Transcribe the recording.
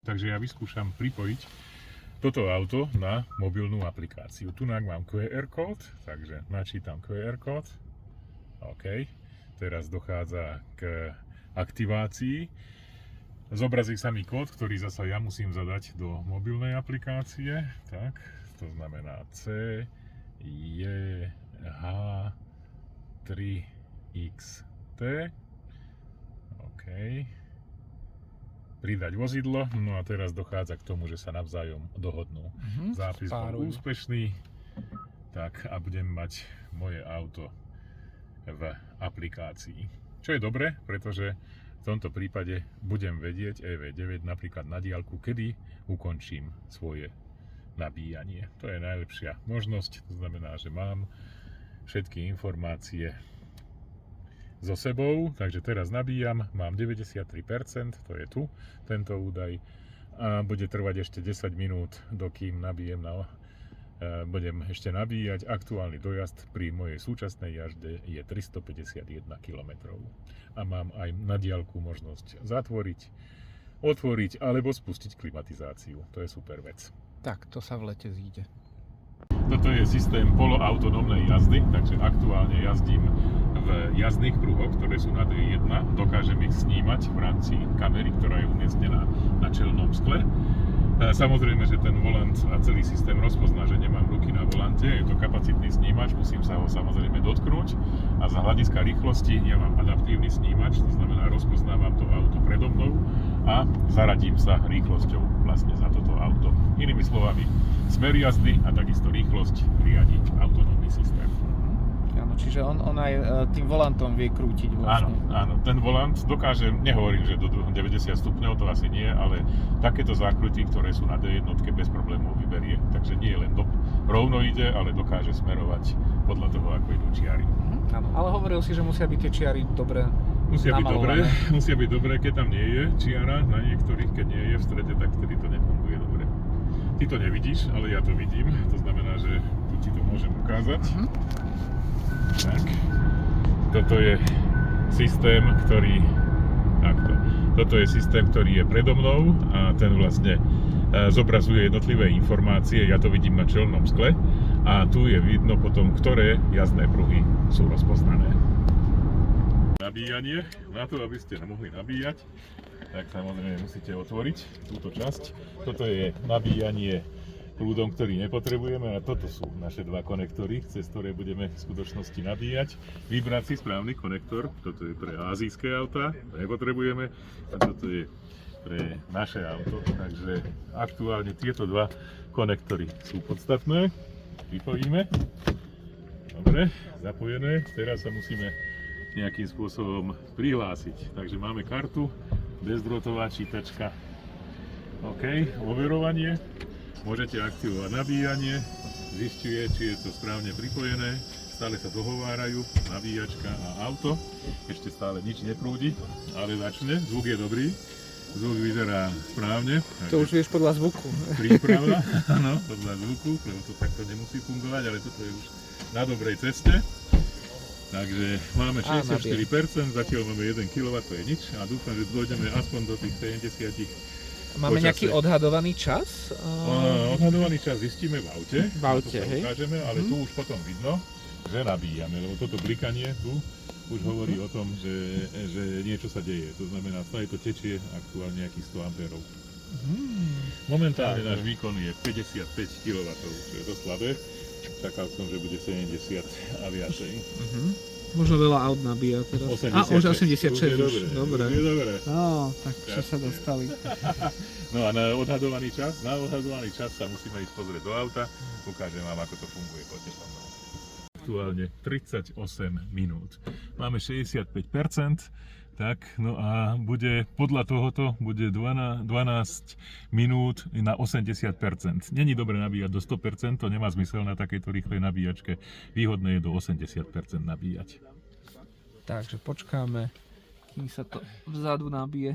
Takže ja vyskúšam pripojiť toto auto na mobilnú aplikáciu. Tu mám QR kód, takže načítam QR kód. OK. Teraz dochádza k aktivácii. Zobrazí sa mi kód, ktorý zasa ja musím zadať do mobilnej aplikácie. Tak, to znamená C, J, H, 3XT. OK. Pridať vozidlo. No a teraz dochádza k tomu, že sa navzájom dohodnú. Zápis bol úspešný. Tak a budem mať moje auto v aplikácii. Čo je dobre, pretože v tomto prípade budem vedieť EV9 napríklad na diaľku, kedy ukončím svoje nabíjanie. To je najlepšia možnosť, to znamená, že mám všetky informácie so sebou, takže teraz nabíjam, mám 93%, to je tu, tento údaj, a bude trvať ešte 10 minút, dokým nabijem budem ešte nabíjať. Aktuálny dojazd pri mojej súčasnej jazde je 351 km. A mám aj na diaľku možnosť zatvoriť, otvoriť alebo spustiť klimatizáciu. To je super vec. Tak, to sa v lete zíde. Toto je systém poloautonómnej jazdy, takže aktuálne jazdím v jazdných pruhoch, ktoré sú na D1. Dokážem ich snímať v rámci kamery, ktorá je umiestnená na čelnom skle. Samozrejme, že ten volant a celý systém rozpozná, že nemám ruky na volante, je to kapacitný snímač, musím sa ho samozrejme dotknúť a z hľadiska rýchlosti ja mám adaptívny snímač, to znamená rozpoznávam to auto predo mnou a zaradím sa rýchlosťou vlastne za toto auto. Inými slovami, smer jazdy a takisto rýchlosť riadi autonómny systém. Áno, čiže on aj tým volantom vie krútiť vlastne. Áno, ten volant dokáže, nehovorím, že do 90 stupňov, to asi nie, ale takéto zákruty, ktoré sú na D1 bez problémov vyberie. Takže nie len rovno ide, ale dokáže smerovať podľa toho, ako idú čiary. Áno, ale hovoril si, že musia byť tie čiary dobre Musia byť dobré, keď tam nie je čiara, na niektorých, keď nie je v strede, tak vtedy to nefunguje dobre. Ty to nevidíš, ale ja to vidím, to znamená, že tu ti to môžem ukázať. Tak, toto je systém, ktorý je predo mnou a ten vlastne zobrazuje jednotlivé informácie, ja to vidím na čelnom skle a tu je vidno potom, ktoré jazdné pruhy sú rozpoznané. Nabíjanie, na to, aby ste mohli nabíjať, tak samozrejme musíte otvoriť túto časť. Toto je nabíjanie prúdom, ktorý nepotrebujeme, a toto sú naše dva konektory, cez ktoré budeme v skutočnosti nabíjať. Vybrať si správny konektor, toto je pre azijské autá, to nepotrebujeme, a toto je pre naše auto, takže aktuálne tieto dva konektory sú podstatné. Vypojíme. Dobre, zapojené, teraz sa musíme nejakým spôsobom prihlásiť. Takže máme kartu, bezdrôtová čítačka. OK, overovanie. Môžete aktivovať nabíjanie, zisťuje, či je to správne pripojené, stále sa dohovárajú, nabíjačka a auto. Ešte stále nič neprúdi, ale začne, zvuk je dobrý, zvuk vyzerá správne. To už vieš podľa zvuku. Príprava, áno, podľa zvuku, lebo to takto nemusí fungovať, ale toto je už na dobrej ceste. Takže máme 64%, zatiaľ máme 1 kW, to je nič a dúfam, že dojdeme aspoň do tých 70. Máme nejaký odhadovaný čas? Odhadovaný čas zistíme v aute. V aute, hej. Ukážeme, ale tu už potom vidno, že nabíjame, lebo toto blikanie tu už hovorí o tom, že niečo sa deje. To znamená, stále to tečie aktuálne nejakých 100 A. Momentálne náš výkon je 55 kW, čo je dosť slabé. Čakal som, že bude 70 a viacej. Možno veľa aut nabíja teraz. 86 už. Dobre. Už je dobre. Tak čo sa dostali. No a na odhadovaný čas sa musíme ísť pozrieť do auta. Ukážem vám, ako to funguje. Poďte sa mnou. Aktuálne 38 minút. Máme 65%. Tak, no a podľa tohoto bude 12 minút na 80%. Není dobre nabíjať do 100%, to nemá zmysel na takejto rýchlej nabíjačke. Výhodné je do 80% nabíjať. Takže počkáme, kým sa to vzadu nabije.